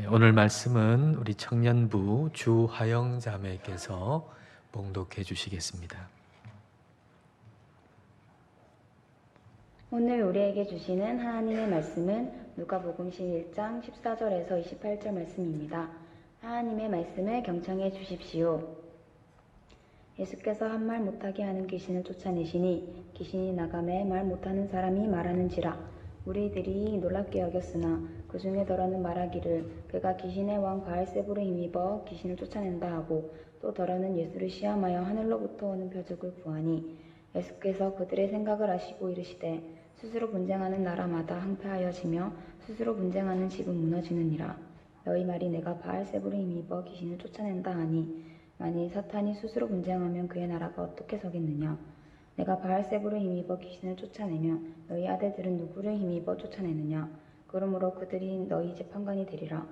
오늘 말씀은 우리 청년부 주화영 자매께서 봉독해 주시겠습니다. 오늘 우리에게 주시는 하나님의 말씀은 누가복음 11장 14절에서 28절 말씀입니다. 하나님의 말씀을 경청해 주십시오. 예수께서 한 말 못하게 하는 귀신을 쫓아내시니 귀신이 나가매 말 못하는 사람이 말하는지라. 무리들이 놀랍게 여겼으나 그 중에 더러는 말하기를 그가 귀신의 왕 바알세불에 힘입어 귀신을 쫓아낸다 하고, 또 더러는 예수를 시험하여 하늘로부터 오는 표적을 구하니, 예수께서 그들의 생각을 아시고 이르시되 스스로 분쟁하는 나라마다 항폐하여지며 스스로 분쟁하는 집은 무너지느니라. 너희 말이 내가 바알세불에 힘입어 귀신을 쫓아낸다 하니, 만일 사탄이 스스로 분쟁하면 그의 나라가 어떻게 서겠느냐. 내가 바알세불에 힘입어 귀신을 쫓아내면 너희 아들들은 누구를 힘입어 쫓아내느냐. 그러므로 그들이 너희 재판관이 되리라.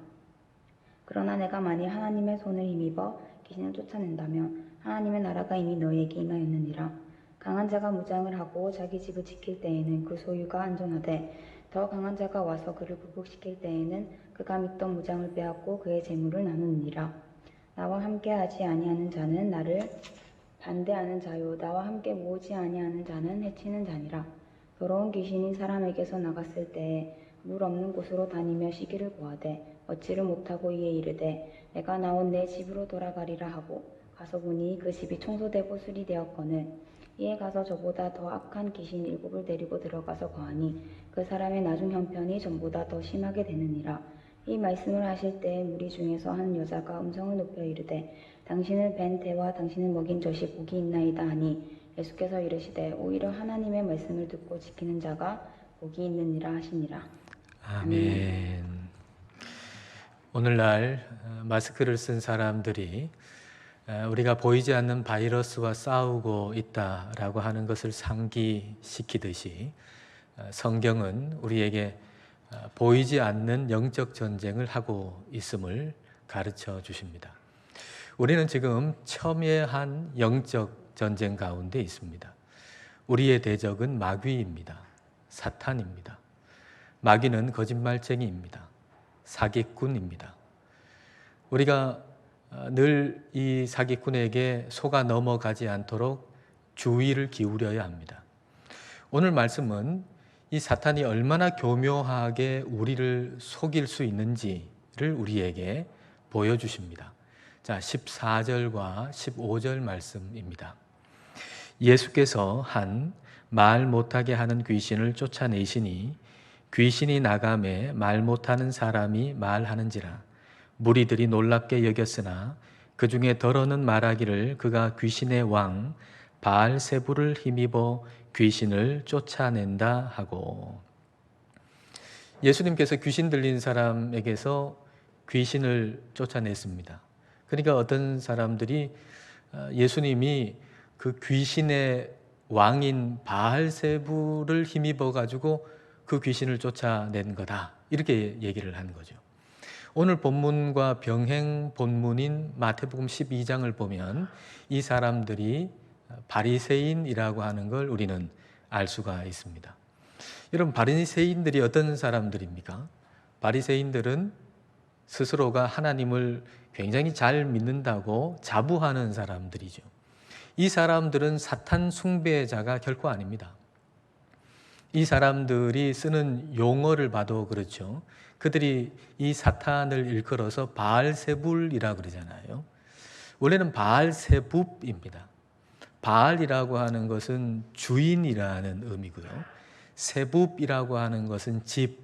그러나 내가 만일 하나님의 손을 힘입어 귀신을 쫓아낸다면 하나님의 나라가 이미 너희에게 임하였느니라. 강한 자가 무장을 하고 자기 집을 지킬 때에는 그 소유가 안전하되, 더 강한 자가 와서 그를 굴복시킬 때에는 그가 믿던 무장을 빼앗고 그의 재물을 나누느니라. 나와 함께 하지 아니하는 자는 나를 반대하는 자요, 나와 함께 모으지 아니하는 자는 해치는 자니라. 더러운 귀신이 사람에게서 나갔을 때에 물 없는 곳으로 다니며 쉬기를 구하되 얻지를 못하고 이에 이르되 내가 나온 내 집으로 돌아가리라 하고, 가서 보니 그 집이 청소되고 수리되었거늘 이에 가서 저보다 더 악한 귀신 7을 데리고 들어가서 거하니 그 사람의 나중 형편이 전보다 더 심하게 되느니라. 이 말씀을 하실 때 무리 중에서 한 여자가 음성을 높여 이르되 당신을 뵌 태와 당신을 먹인 젖이 복이 있나이다 하니, 예수께서 이르시되 오히려 하나님의 말씀을 듣고 지키는 자가 복이 있느니라 하시니라. 아멘. 오늘날 마스크를 쓴 사람들이 우리가 보이지 않는 바이러스와 싸우고 있다라고 하는 것을 상기시키듯이, 성경은 우리에게 보이지 않는 영적 전쟁을 하고 있음을 가르쳐 주십니다. 우리는 지금 첨예한 영적 전쟁 가운데 있습니다. 우리의 대적은 마귀입니다. 사탄입니다. 마귀는 거짓말쟁이입니다. 사기꾼입니다. 우리가 늘 이 사기꾼에게 속아 넘어가지 않도록 주의를 기울여야 합니다. 오늘 말씀은 이 사탄이 얼마나 교묘하게 우리를 속일 수 있는지를 우리에게 보여주십니다. 자, 14절과 15절 말씀입니다. 예수께서 한 말 못하게 하는 귀신을 쫓아내시니 귀신이 나가매 말 못하는 사람이 말하는지라. 무리들이 놀랍게 여겼으나 그 중에 더러는 말하기를 그가 귀신의 왕 바알세불을 힘입어 귀신을 쫓아낸다 하고. 예수님께서 귀신 들린 사람에게서 귀신을 쫓아냈습니다. 그러니까 어떤 사람들이 예수님이 그 귀신의 왕인 바알세불을 힘입어 가지고 그 귀신을 쫓아낸 거다, 이렇게 얘기를 하는 거죠. 오늘 본문과 병행 본문인 마태복음 12장을 보면 이 사람들이 바리새인이라고 하는 걸 우리는 알 수가 있습니다. 여러분, 바리새인들이 어떤 사람들입니까? 바리새인들은 스스로가 하나님을 굉장히 잘 믿는다고 자부하는 사람들이죠. 이 사람들은 사탄 숭배자가 결코 아닙니다. 이 사람들이 쓰는 용어를 봐도 그렇죠. 그들이 이 사탄을 일컬어서 바알세불이라고 그러잖아요. 원래는 바알세붑입니다. 바알이라고 하는 것은 주인이라는 의미고요. 세붑이라고 하는 것은 집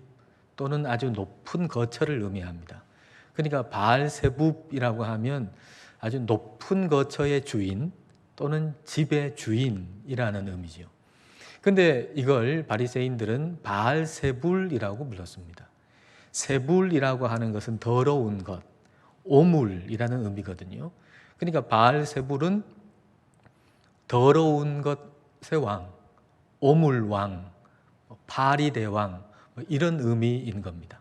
또는 아주 높은 거처를 의미합니다. 그러니까 바알세붑이라고 하면 아주 높은 거처의 주인 또는 집의 주인이라는 의미죠. 근데 이걸 바리새인들은 바알세불이라고 불렀습니다. 세불이라고 하는 것은 더러운 것, 오물이라는 의미거든요. 그러니까 바알세불은 더러운 것의 왕, 오물왕, 파리대왕, 이런 의미인 겁니다.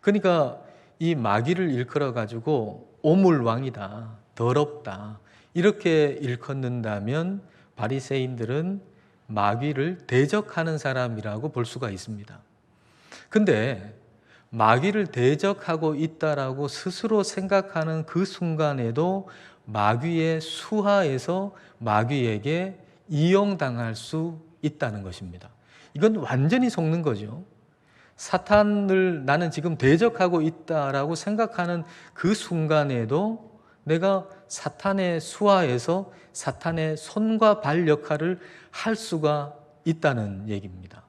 그러니까 이 마귀를 일컬어 가지고 오물왕이다, 더럽다, 이렇게 일컫는다면 바리새인들은 마귀를 대적하는 사람이라고 볼 수가 있습니다. 근데 마귀를 대적하고 있다라고 스스로 생각하는 그 순간에도 마귀의 수하에서 마귀에게 이용당할 수 있다는 것입니다. 이건 완전히 속는 거죠. 사탄을 나는 지금 대적하고 있다라고 생각하는 그 순간에도 내가 사탄의 수하에서 사탄의 손과 발 역할을 할 수가 있다는 얘기입니다.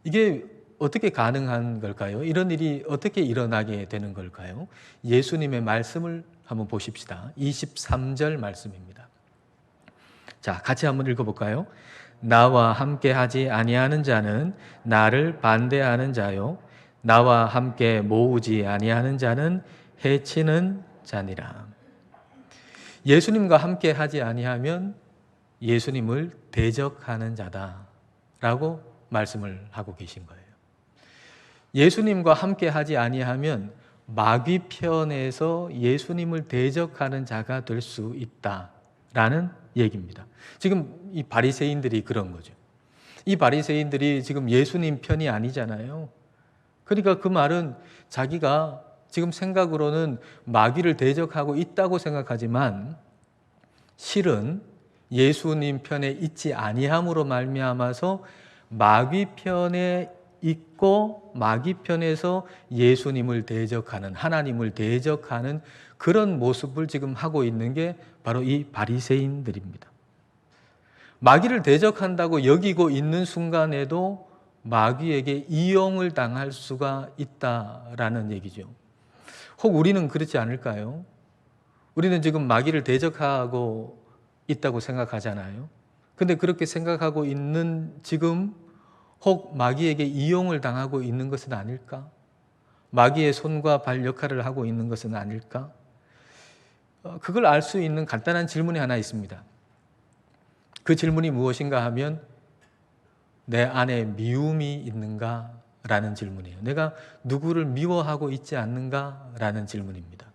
이게 어떻게 가능한 걸까요? 이런 일이 어떻게 일어나게 되는 걸까요? 예수님의 말씀을 한번 보십시다. 23절 말씀입니다. 자, 같이 한번 읽어볼까요? 나와 함께 하지 아니하는 자는 나를 반대하는 자요, 나와 함께 모으지 아니하는 자는 해치는 자니라. 예수님과 함께 하지 아니하면 예수님을 대적하는 자다라고 말씀을 하고 계신 거예요. 예수님과 함께 하지 아니하면 마귀 편에서 예수님을 대적하는 자가 될 수 있다라는 얘기입니다. 지금 이 바리새인들이 그런 거죠. 이 바리새인들이 지금 예수님 편이 아니잖아요. 그러니까 그 말은 자기가 지금 생각으로는 마귀를 대적하고 있다고 생각하지만 실은 예수님 편에 있지 아니함으로 말미암아서 마귀 편에 있고 마귀 편에서 예수님을 대적하는, 하나님을 대적하는 그런 모습을 지금 하고 있는 게 바로 이 바리새인들입니다. 마귀를 대적한다고 여기고 있는 순간에도 마귀에게 이용을 당할 수가 있다라는 얘기죠. 혹 우리는 그렇지 않을까요? 우리는 지금 마귀를 대적하고 있다고 생각하잖아요. 근데 그렇게 생각하고 있는 지금 혹 마귀에게 이용을 당하고 있는 것은 아닐까? 마귀의 손과 발 역할을 하고 있는 것은 아닐까? 그걸 알 수 있는 간단한 질문이 하나 있습니다. 그 질문이 무엇인가 하면 내 안에 미움이 있는가? 라는 질문이에요. 내가 누구를 미워하고 있지 않는가? 라는 질문입니다.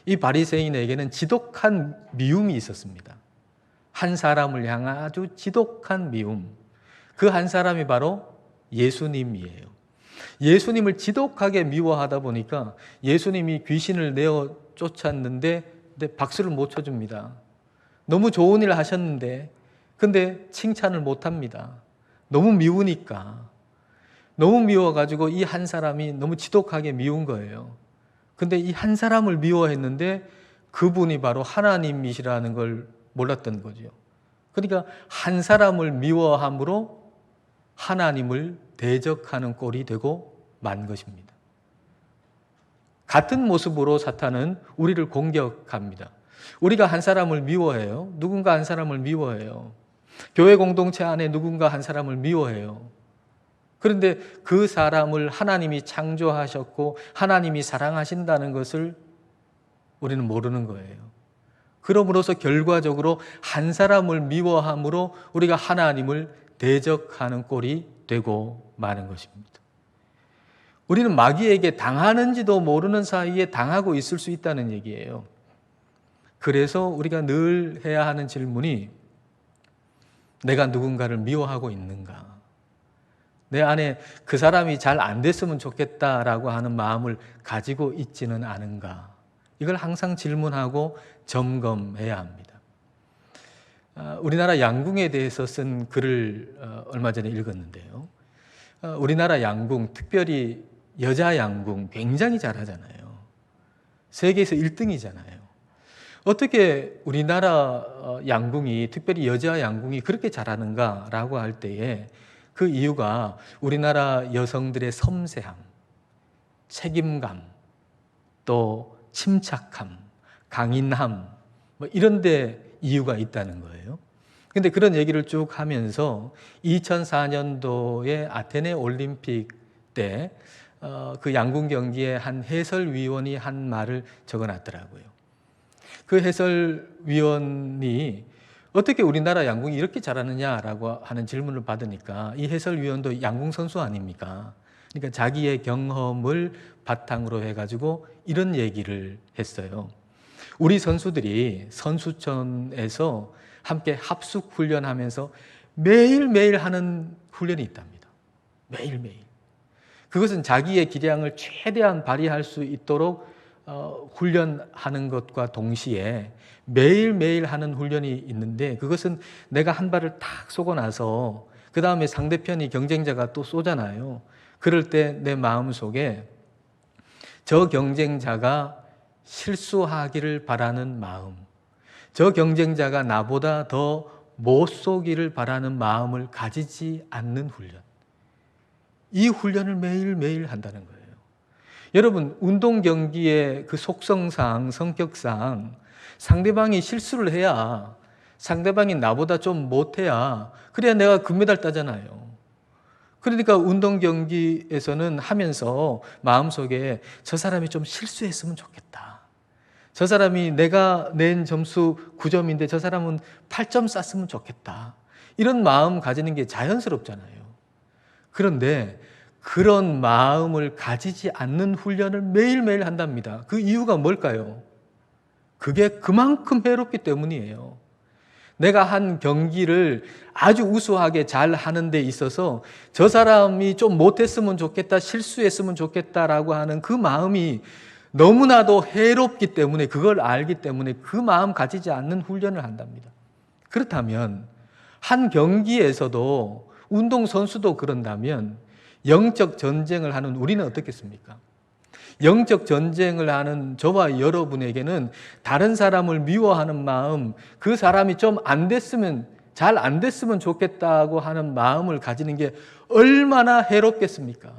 이 바리새인에게는 지독한 미움이 있었습니다. 한 사람을 향한 아주 지독한 미움. 그 한 사람이 바로 예수님이에요. 예수님을 지독하게 미워하다 보니까 예수님이 귀신을 내어 쫓았는데 박수를 못 쳐줍니다. 너무 좋은 일 하셨는데 근데 칭찬을 못 합니다. 너무 미우니까. 너무 미워가지고 이 한 사람이 너무 지독하게 미운 거예요. 근데 이 한 사람을 미워했는데 그분이 바로 하나님이시라는 걸 몰랐던 거죠. 그러니까 한 사람을 미워함으로 하나님을 대적하는 꼴이 되고 만 것입니다. 같은 모습으로 사탄은 우리를 공격합니다. 우리가 한 사람을 미워해요. 누군가 한 사람을 미워해요. 교회 공동체 안에 누군가 한 사람을 미워해요. 그런데 그 사람을 하나님이 창조하셨고 하나님이 사랑하신다는 것을 우리는 모르는 거예요. 그러므로서 결과적으로 한 사람을 미워함으로 우리가 하나님을 대적하는 꼴이 되고 마는 것입니다. 우리는 마귀에게 당하는지도 모르는 사이에 당하고 있을 수 있다는 얘기예요. 그래서 우리가 늘 해야 하는 질문이 내가 누군가를 미워하고 있는가? 내 안에 그 사람이 잘 안 됐으면 좋겠다라고 하는 마음을 가지고 있지는 않은가? 이걸 항상 질문하고 점검해야 합니다. 우리나라 양궁에 대해서 쓴 글을 얼마 전에 읽었는데요. 우리나라 양궁, 특별히 여자 양궁 굉장히 잘하잖아요. 세계에서 1등이잖아요. 어떻게 우리나라 양궁이, 특별히 여자 양궁이 그렇게 잘하는가라고 할 때에 그 이유가 우리나라 여성들의 섬세함, 책임감, 또 침착함, 강인함, 뭐 이런 데 이유가 있다는 거예요. 근데 그런 얘기를 쭉 하면서 2004년도에 아테네 올림픽 때 그 양궁 경기에 한 해설위원이 한 말을 적어놨더라고요. 그 해설위원이 어떻게 우리나라 양궁이 이렇게 잘하느냐라고 하는 질문을 받으니까 이 해설위원도 양궁 선수 아닙니까? 그러니까 자기의 경험을 바탕으로 해가지고 이런 얘기를 했어요. 우리 선수들이 선수촌에서 함께 합숙 훈련하면서 매일매일 하는 훈련이 있답니다. 매일매일. 그것은 자기의 기량을 최대한 발휘할 수 있도록 훈련하는 것과 동시에 매일매일 하는 훈련이 있는데, 그것은 내가 한 발을 탁 쏘고 나서 그 다음에 상대편이 경쟁자가 또 쏘잖아요. 그럴 때 내 마음속에 저 경쟁자가 실수하기를 바라는 마음, 저 경쟁자가 나보다 더 못 쏘기를 바라는 마음을 가지지 않는 훈련, 이 훈련을 매일매일 한다는 거예요. 여러분, 운동 경기의 그 속성상, 성격상 상대방이 실수를 해야, 상대방이 나보다 좀 못해야, 그래야 내가 금메달 따잖아요. 그러니까 운동 경기에서는 하면서 마음속에 저 사람이 좀 실수했으면 좋겠다. 저 사람이 내가 낸 점수 9점인데 저 사람은 8점 쌌으면 좋겠다. 이런 마음 가지는 게 자연스럽잖아요. 그런데 그런 마음을 가지지 않는 훈련을 매일매일 한답니다. 그 이유가 뭘까요? 그게 그만큼 해롭기 때문이에요. 내가 한 경기를 아주 우수하게 잘 하는 데 있어서 저 사람이 좀 못했으면 좋겠다, 실수했으면 좋겠다라고 하는 그 마음이 너무나도 해롭기 때문에, 그걸 알기 때문에 그 마음 가지지 않는 훈련을 한답니다. 그렇다면 한 경기에서도, 운동선수도 그런다면 영적 전쟁을 하는 우리는 어떻겠습니까? 영적 전쟁을 하는 저와 여러분에게는 다른 사람을 미워하는 마음, 그 사람이 좀 안 됐으면, 잘 안 됐으면 좋겠다고 하는 마음을 가지는 게 얼마나 해롭겠습니까?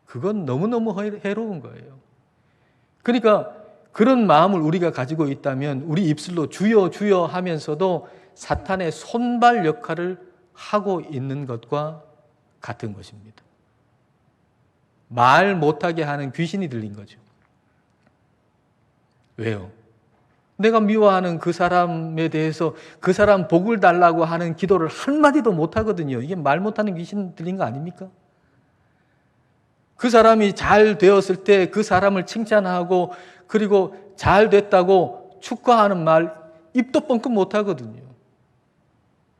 그건 너무너무 해로운 거예요. 그러니까 그런 마음을 우리가 가지고 있다면 우리 입술로 주여 주여 하면서도 사탄의 손발 역할을 하고 있는 것과 같은 것입니다. 말 못하게 하는 귀신이 들린 거죠. 왜요? 내가 미워하는 그 사람에 대해서 그 사람 복을 달라고 하는 기도를 한마디도 못하거든요. 이게 말 못하는 귀신 들린 거 아닙니까? 그 사람이 잘 되었을 때 그 사람을 칭찬하고 그리고 잘 됐다고 축하하는 말 입도 뻥끗 못하거든요.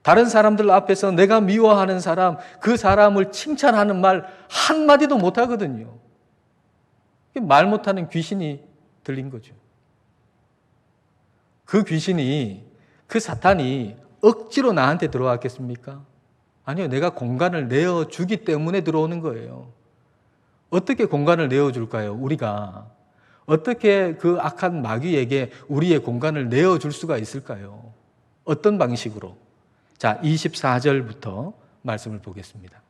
다른 사람들 앞에서 내가 미워하는 사람, 그 사람을 칭찬하는 말 한마디도 못하거든요. 말 못하는 귀신이 들린 거죠. 그 귀신이, 그 사탄이 억지로 나한테 들어왔겠습니까? 아니요, 내가 공간을 내어주기 때문에 들어오는 거예요. 어떻게 공간을 내어줄까요? 우리가 어떻게 그 악한 마귀에게 우리의 공간을 내어줄 수가 있을까요? 어떤 방식으로? 자, 24절부터 말씀을 보겠습니다.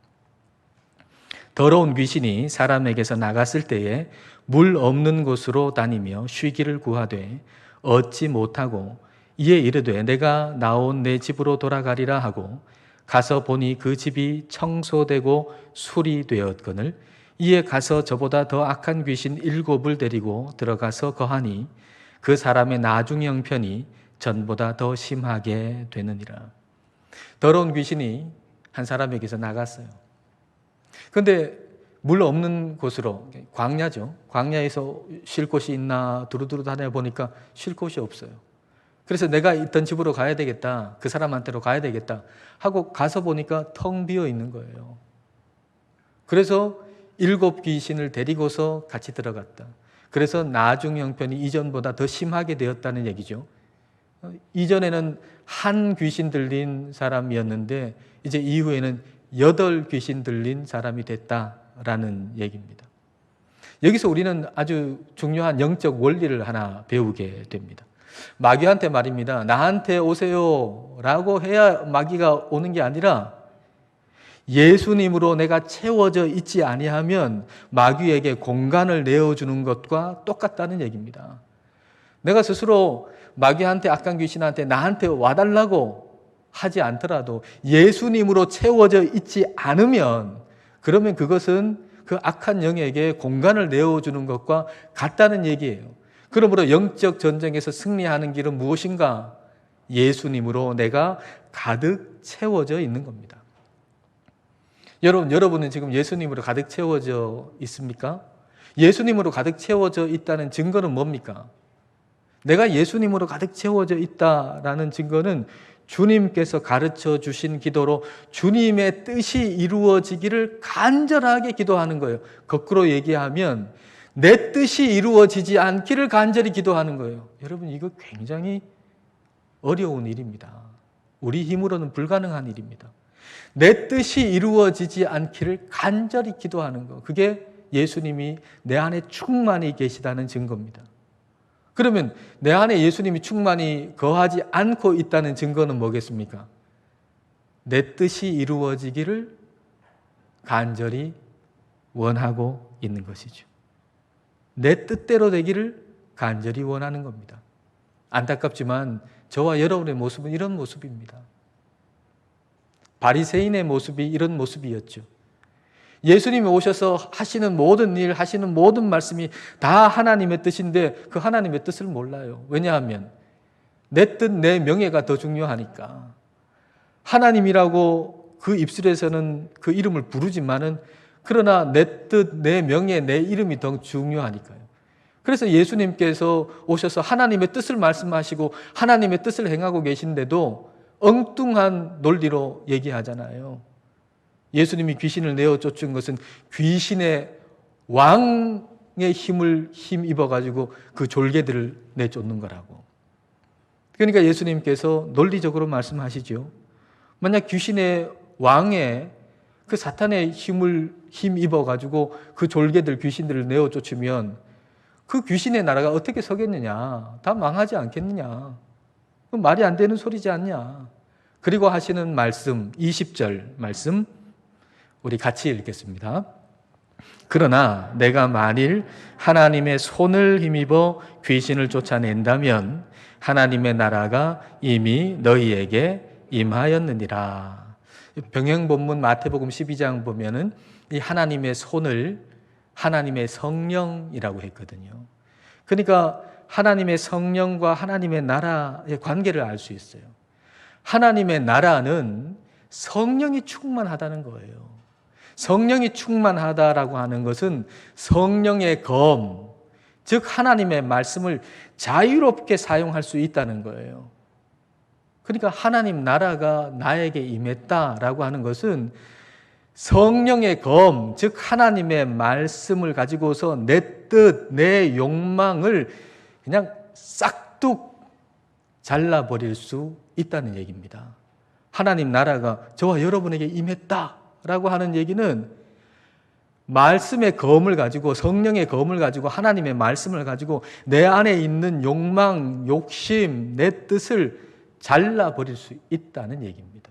더러운 귀신이 사람에게서 나갔을 때에 물 없는 곳으로 다니며 쉬기를 구하되 얻지 못하고 이에 이르되 내가 나온 내 집으로 돌아가리라 하고 가서 보니 그 집이 청소되고 수리되었거늘 이에 가서 저보다 더 악한 귀신 7을 데리고 들어가서 거하니 그 사람의 나중 형편이 전보다 더 심하게 되느니라. 더러운 귀신이 한 사람에게서 나갔어요. 그런데 물 없는 곳으로, 광야죠. 광야에서 쉴 곳이 있나 두루두루 다녀보니까 쉴 곳이 없어요. 그래서 내가 있던 집으로 가야 되겠다, 그 사람한테로 가야 되겠다 하고 가서 보니까 텅 비어 있는 거예요. 그래서 7 귀신을 데리고서 같이 들어갔다. 그래서 나중 형편이 이전보다 더 심하게 되었다는 얘기죠. 이전에는 한 귀신 들린 사람이었는데 이제 이후에는 8 귀신 들린 사람이 됐다라는 얘기입니다. 여기서 우리는 아주 중요한 영적 원리를 하나 배우게 됩니다. 마귀한테 말입니다. 나한테 오세요 라고 해야 마귀가 오는 게 아니라 예수님으로 내가 채워져 있지 아니하면 마귀에게 공간을 내어주는 것과 똑같다는 얘기입니다. 내가 스스로 마귀한테, 악한 귀신한테 나한테 와달라고 하지 않더라도 예수님으로 채워져 있지 않으면 그러면 그것은 그 악한 영에게 공간을 내어주는 것과 같다는 얘기예요. 그러므로 영적 전쟁에서 승리하는 길은 무엇인가? 예수님으로 내가 가득 채워져 있는 겁니다. 여러분은 지금 예수님으로 가득 채워져 있습니까? 예수님으로 가득 채워져 있다는 증거는 뭡니까? 내가 예수님으로 가득 채워져 있다라는 증거는 주님께서 가르쳐 주신 기도로 주님의 뜻이 이루어지기를 간절하게 기도하는 거예요. 거꾸로 얘기하면 내 뜻이 이루어지지 않기를 간절히 기도하는 거예요. 여러분, 이거 굉장히 어려운 일입니다. 우리 힘으로는 불가능한 일입니다. 내 뜻이 이루어지지 않기를 간절히 기도하는 거. 그게 예수님이 내 안에 충만히 계시다는 증거입니다. 그러면 내 안에 예수님이 충만히 거하지 않고 있다는 증거는 뭐겠습니까? 내 뜻이 이루어지기를 간절히 원하고 있는 것이죠. 내 뜻대로 되기를 간절히 원하는 겁니다. 안타깝지만 저와 여러분의 모습은 이런 모습입니다. 바리새인의 모습이 이런 모습이었죠. 예수님이 오셔서 하시는 모든 일, 하시는 모든 말씀이 다 하나님의 뜻인데 그 하나님의 뜻을 몰라요. 왜냐하면 내 뜻, 내 명예가 더 중요하니까. 하나님이라고 그 입술에서는 그 이름을 부르지만은 그러나 내 뜻, 내 명예, 내 이름이 더 중요하니까요. 그래서 예수님께서 오셔서 하나님의 뜻을 말씀하시고 하나님의 뜻을 행하고 계신데도 엉뚱한 논리로 얘기하잖아요. 예수님이 귀신을 내어 쫓은 것은 귀신의 왕의 힘입어가지고 그 졸개들을 내쫓는 거라고. 그러니까 예수님께서 논리적으로 말씀하시죠. 만약 귀신의 왕의 그 사탄의 힘입어가지고 그 졸개들, 귀신들을 내어 쫓으면 그 귀신의 나라가 어떻게 서겠느냐? 다 망하지 않겠느냐? 말이 안 되는 소리지 않냐? 그리고 하시는 말씀, 20절 말씀, 우리 같이 읽겠습니다. 그러나 내가 만일 하나님의 손을 힘입어 귀신을 쫓아낸다면 하나님의 나라가 이미 너희에게 임하였느니라. 병행본문 마태복음 12장 보면은 이 하나님의 손을 하나님의 성령이라고 했거든요. 그러니까 하나님의 성령과 하나님의 나라의 관계를 알 수 있어요. 하나님의 나라는 성령이 충만하다는 거예요. 성령이 충만하다라고 하는 것은 성령의 검, 즉 하나님의 말씀을 자유롭게 사용할 수 있다는 거예요. 그러니까 하나님 나라가 나에게 임했다라고 하는 것은 성령의 검, 즉 하나님의 말씀을 가지고서 내 뜻, 내 욕망을 그냥 싹둑 잘라버릴 수 있다는 얘기입니다. 하나님 나라가 저와 여러분에게 임했다라고 하는 얘기는 말씀의 검을 가지고, 성령의 검을 가지고, 하나님의 말씀을 가지고 내 안에 있는 욕망, 욕심, 내 뜻을 잘라버릴 수 있다는 얘기입니다.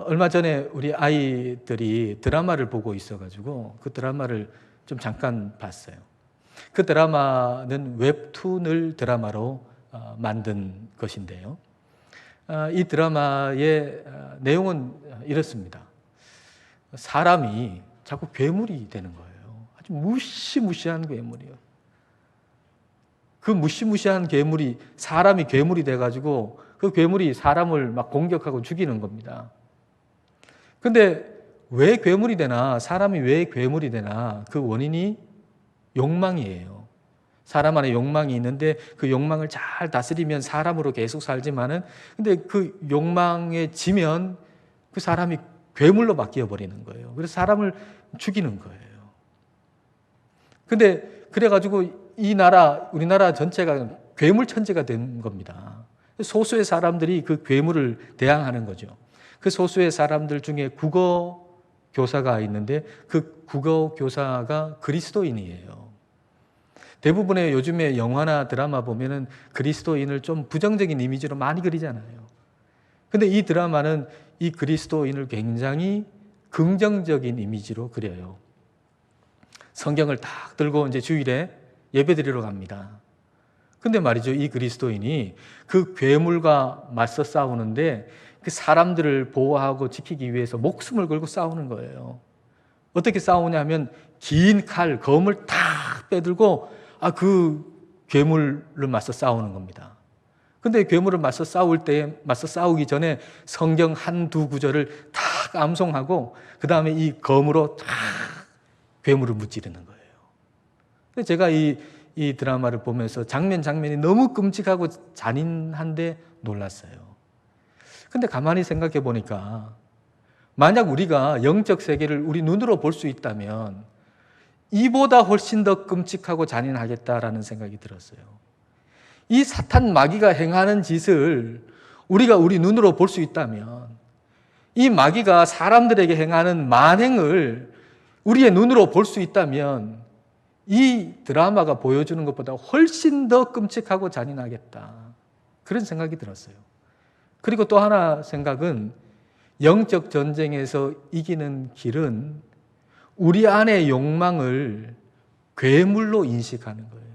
얼마 전에 우리 아이들이 드라마를 보고 있어가지고 그 드라마를 좀 잠깐 봤어요. 그 드라마는 웹툰을 드라마로 만든 것인데요. 이 드라마의 내용은 이렇습니다. 사람이 자꾸 괴물이 되는 거예요. 아주 무시무시한 괴물이요. 그 무시무시한 괴물이 사람이 괴물이 돼가지고 그 괴물이 사람을 막 공격하고 죽이는 겁니다. 근데 왜 괴물이 되나, 사람이 왜 괴물이 되나, 그 원인이 욕망이에요. 사람 안에 욕망이 있는데 그 욕망을 잘 다스리면 사람으로 계속 살지만은 근데 그 욕망에 지면 그 사람이 괴물로 바뀌어 버리는 거예요. 그래서 사람을 죽이는 거예요. 근데 그래가지고 이 나라, 우리나라 전체가 괴물 천지가 된 겁니다. 소수의 사람들이 그 괴물을 대항하는 거죠. 그 소수의 사람들 중에 국어 교사가 있는데 그 국어 교사가 그리스도인이에요. 대부분의 요즘에 영화나 드라마 보면은 그리스도인을 좀 부정적인 이미지로 많이 그리잖아요. 근데 이 드라마는 이 그리스도인을 굉장히 긍정적인 이미지로 그려요. 성경을 딱 들고 이제 주일에 예배드리러 갑니다. 근데 말이죠, 이 그리스도인이 그 괴물과 맞서 싸우는데 그 사람들을 보호하고 지키기 위해서 목숨을 걸고 싸우는 거예요. 어떻게 싸우냐면 긴 칼, 검을 탁 빼들고 그 괴물을 맞서 싸우는 겁니다. 근데 괴물을 맞서 싸우기 전에 성경 한두 구절을 탁 암송하고 그 다음에 이 검으로 탁 괴물을 무찌르는 거예요. 근데 제가 이 드라마를 보면서 장면이 너무 끔찍하고 잔인한데 놀랐어요. 근데 가만히 생각해 보니까 만약 우리가 영적 세계를 우리 눈으로 볼 수 있다면 이보다 훨씬 더 끔찍하고 잔인하겠다라는 생각이 들었어요. 이 사탄 마귀가 행하는 짓을 우리가 우리 눈으로 볼 수 있다면, 이 마귀가 사람들에게 행하는 만행을 우리의 눈으로 볼 수 있다면 이 드라마가 보여주는 것보다 훨씬 더 끔찍하고 잔인하겠다, 그런 생각이 들었어요. 그리고 또 하나 생각은, 영적 전쟁에서 이기는 길은 우리 안의 욕망을 괴물로 인식하는 거예요.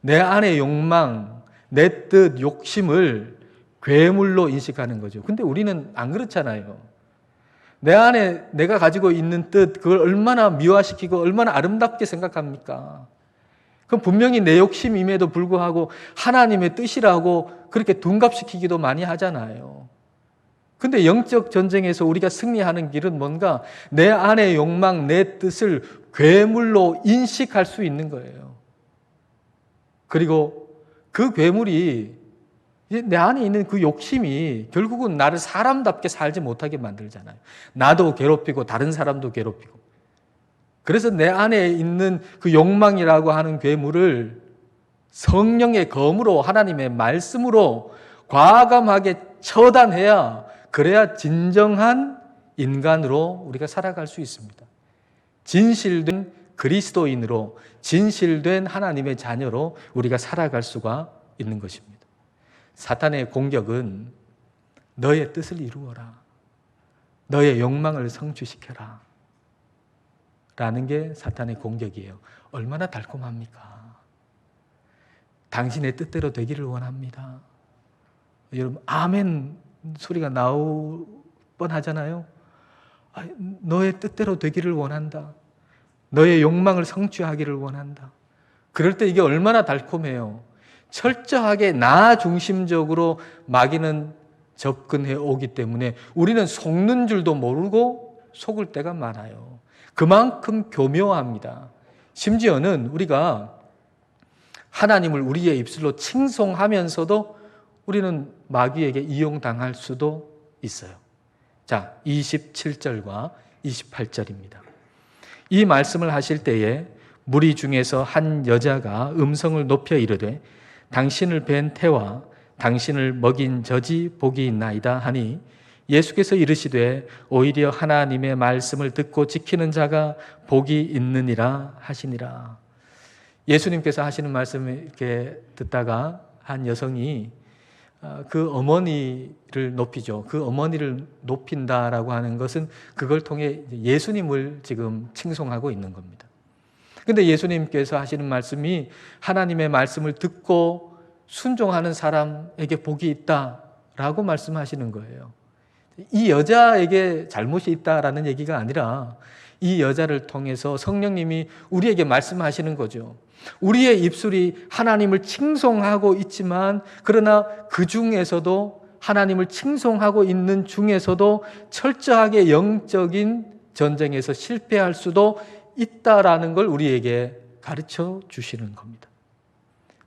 내 안의 욕망, 내 뜻, 욕심을 괴물로 인식하는 거죠. 근데 우리는 안 그렇잖아요. 내 안에 내가 가지고 있는 뜻, 그걸 얼마나 미화시키고 얼마나 아름답게 생각합니까? 그럼 분명히 내 욕심임에도 불구하고 하나님의 뜻이라고 그렇게 둔갑시키기도 많이 하잖아요. 근데 영적 전쟁에서 우리가 승리하는 길은 뭔가 내 안의 욕망, 내 뜻을 괴물로 인식할 수 있는 거예요. 그리고 그 괴물이, 내 안에 있는 그 욕심이 결국은 나를 사람답게 살지 못하게 만들잖아요. 나도 괴롭히고 다른 사람도 괴롭히고. 그래서 내 안에 있는 그 욕망이라고 하는 괴물을 성령의 검으로, 하나님의 말씀으로 과감하게 처단해야, 그래야 진정한 인간으로 우리가 살아갈 수 있습니다. 진실된 그리스도인으로, 진실된 하나님의 자녀로 우리가 살아갈 수가 있는 것입니다. 사탄의 공격은 너의 뜻을 이루어라, 너의 욕망을 성취시켜라 라는 게 사탄의 공격이에요. 얼마나 달콤합니까? 당신의 뜻대로 되기를 원합니다. 여러분, 아멘 소리가 나올 뻔하잖아요. 너의 뜻대로 되기를 원한다, 너의 욕망을 성취하기를 원한다. 그럴 때 이게 얼마나 달콤해요. 철저하게 나 중심적으로 마귀는 접근해 오기 때문에 우리는 속는 줄도 모르고 속을 때가 많아요. 그만큼 교묘합니다. 심지어는 우리가 하나님을 우리의 입술로 칭송하면서도 우리는 마귀에게 이용당할 수도 있어요. 자, 27절과 28절입니다. 이 말씀을 하실 때에 무리 중에서 한 여자가 음성을 높여 이르되 당신을 뵌 태와 당신을 먹인 젖이 복이 있나이다 하니, 예수께서 이르시되 오히려 하나님의 말씀을 듣고 지키는 자가 복이 있느니라 하시니라. 예수님께서 하시는 말씀을 이렇게 듣다가 한 여성이 그 어머니를 높이죠. 그 어머니를 높인다라고 하는 것은 그걸 통해 예수님을 지금 칭송하고 있는 겁니다. 근데 예수님께서 하시는 말씀이 하나님의 말씀을 듣고 순종하는 사람에게 복이 있다라고 말씀하시는 거예요. 이 여자에게 잘못이 있다라는 얘기가 아니라 이 여자를 통해서 성령님이 우리에게 말씀하시는 거죠. 우리의 입술이 하나님을 칭송하고 있지만, 그러나 그 중에서도, 하나님을 칭송하고 있는 중에서도 철저하게 영적인 전쟁에서 실패할 수도 있다라는 걸 우리에게 가르쳐 주시는 겁니다.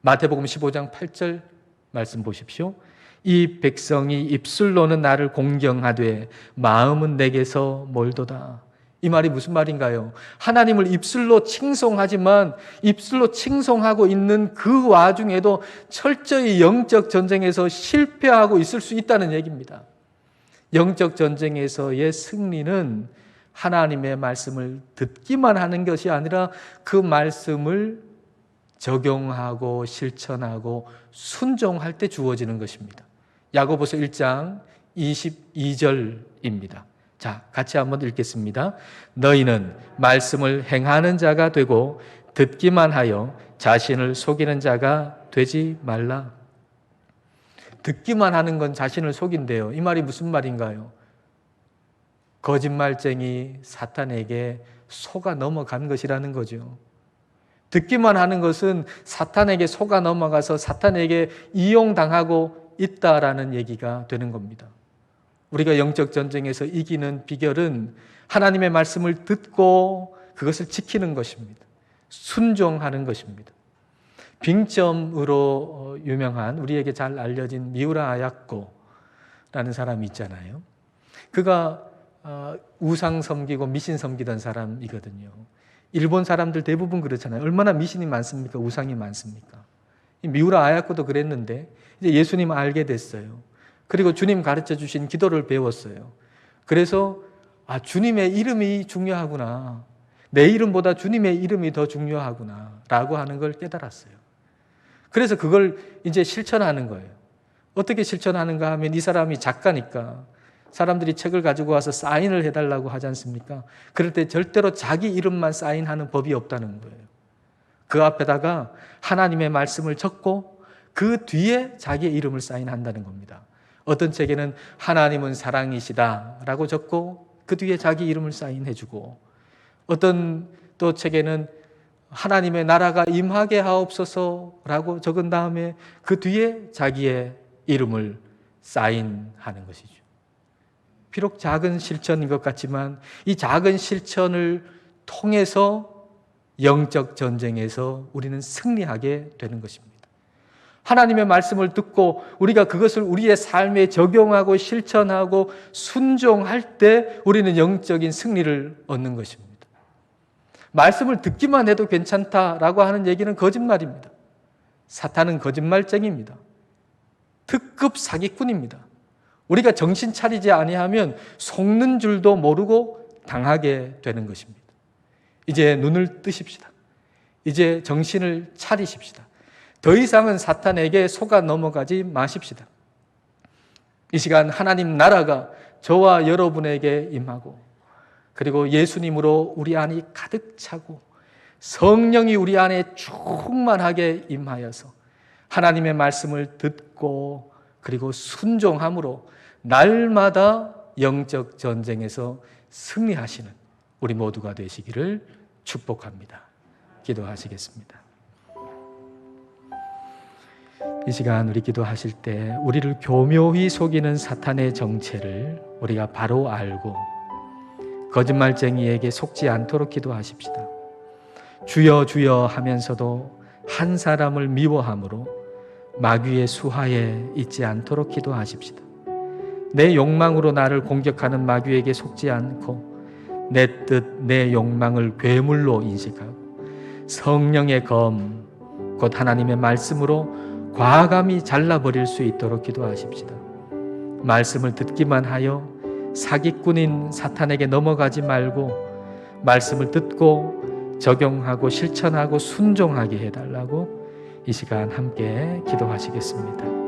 마태복음 15장 8절 말씀 보십시오. 이 백성이 입술로는 나를 공경하되 마음은 내게서 멀도다. 이 말이 무슨 말인가요? 하나님을 입술로 칭송하지만 입술로 칭송하고 있는 그 와중에도 철저히 영적 전쟁에서 실패하고 있을 수 있다는 얘기입니다. 영적 전쟁에서의 승리는 하나님의 말씀을 듣기만 하는 것이 아니라 그 말씀을 적용하고 실천하고 순종할 때 주어지는 것입니다. 야고보서 1장 22절입니다. 자, 같이 한번 읽겠습니다. 너희는 말씀을 행하는 자가 되고 듣기만 하여 자신을 속이는 자가 되지 말라. 듣기만 하는 건 자신을 속인대요. 이 말이 무슨 말인가요? 거짓말쟁이 사탄에게 속아 넘어간 것이라는 거죠. 듣기만 하는 것은 사탄에게 속아 넘어가서 사탄에게 이용당하고 있다라는 얘기가 되는 겁니다. 우리가 영적 전쟁에서 이기는 비결은 하나님의 말씀을 듣고 그것을 지키는 것입니다. 순종하는 것입니다. 빙점으로 유명한, 우리에게 잘 알려진 미우라 아야코, 사람이 있잖아요. 그가 우상 섬기고 미신 섬기던 사람이거든요. 일본 사람들 대부분 그렇잖아요. 얼마나 미신이 많습니까? 우상이 많습니까? 미우라 아야코도 그랬는데 이제 예수님 알게 됐어요. 그리고 주님 가르쳐 주신 기도를 배웠어요. 그래서 주님의 이름이 중요하구나. 내 이름보다 주님의 이름이 더 중요하구나 라고 하는 걸 깨달았어요. 그래서 그걸 이제 실천하는 거예요. 어떻게 실천하는가 하면 이 사람이 작가니까 사람들이 책을 가지고 와서 사인을 해달라고 하지 않습니까? 그럴 때 절대로 자기 이름만 사인하는 법이 없다는 거예요. 그 앞에다가 하나님의 말씀을 적고 그 뒤에 자기의 이름을 사인한다는 겁니다. 어떤 책에는 하나님은 사랑이시다 라고 적고 그 뒤에 자기 이름을 사인해주고, 어떤 또 책에는 하나님의 나라가 임하게 하옵소서 라고 적은 다음에 그 뒤에 자기의 이름을 사인하는 것이죠. 비록 작은 실천인 것 같지만 이 작은 실천을 통해서 영적 전쟁에서 우리는 승리하게 되는 것입니다. 하나님의 말씀을 듣고 우리가 그것을 우리의 삶에 적용하고 실천하고 순종할 때 우리는 영적인 승리를 얻는 것입니다. 말씀을 듣기만 해도 괜찮다라고 하는 얘기는 거짓말입니다. 사탄은 거짓말쟁이입니다. 특급 사기꾼입니다. 우리가 정신 차리지 아니하면 속는 줄도 모르고 당하게 되는 것입니다. 이제 눈을 뜨십시다. 이제 정신을 차리십시다. 더 이상은 사탄에게 속아 넘어가지 마십시다. 이 시간 하나님 나라가 저와 여러분에게 임하고, 그리고 예수님으로 우리 안이 가득 차고 성령이 우리 안에 충만하게 임하여서 하나님의 말씀을 듣고 그리고 순종함으로 날마다 영적 전쟁에서 승리하시는 우리 모두가 되시기를 축복합니다. 기도하시겠습니다. 이 시간 우리 기도하실 때 우리를 교묘히 속이는 사탄의 정체를 우리가 바로 알고 거짓말쟁이에게 속지 않도록 기도하십시다. 주여 주여 하면서도 한 사람을 미워함으로 마귀의 수하에 있지 않도록 기도하십시다. 내 욕망으로 나를 공격하는 마귀에게 속지 않고 내 뜻, 내 욕망을 괴물로 인식하고 성령의 검, 곧 하나님의 말씀으로 과감히 잘라버릴 수 있도록 기도하십시다. 말씀을 듣기만 하여 사기꾼인 사탄에게 넘어가지 말고 말씀을 듣고 적용하고 실천하고 순종하게 해달라고 이 시간 함께 기도하시겠습니다.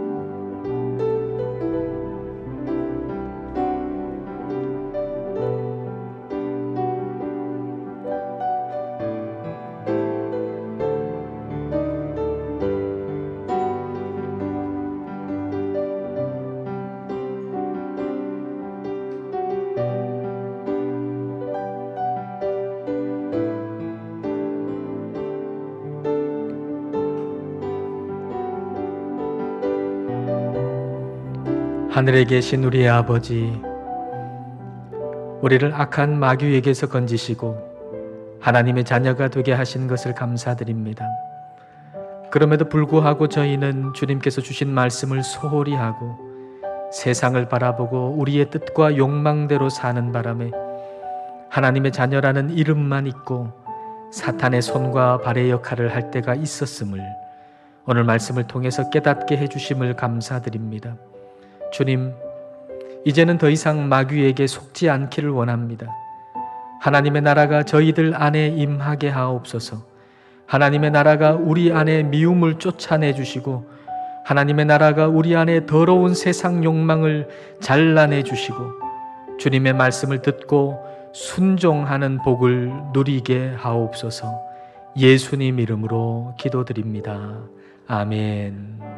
하늘에 계신 우리의 아버지, 우리를 악한 마귀에게서 건지시고 하나님의 자녀가 되게 하신 것을 감사드립니다. 그럼에도 불구하고 저희는 주님께서 주신 말씀을 소홀히 하고 세상을 바라보고 우리의 뜻과 욕망대로 사는 바람에 하나님의 자녀라는 이름만 있고 사탄의 손과 발의 역할을 할 때가 있었음을 오늘 말씀을 통해서 깨닫게 해주심을 감사드립니다. 주님, 이제는 더 이상 마귀에게 속지 않기를 원합니다. 하나님의 나라가 저희들 안에 임하게 하옵소서. 하나님의 나라가 우리 안에 미움을 쫓아내 주시고 하나님의 나라가 우리 안에 더러운 세상 욕망을 잘라내 주시고 주님의 말씀을 듣고 순종하는 복을 누리게 하옵소서. 예수님 이름으로 기도드립니다. 아멘.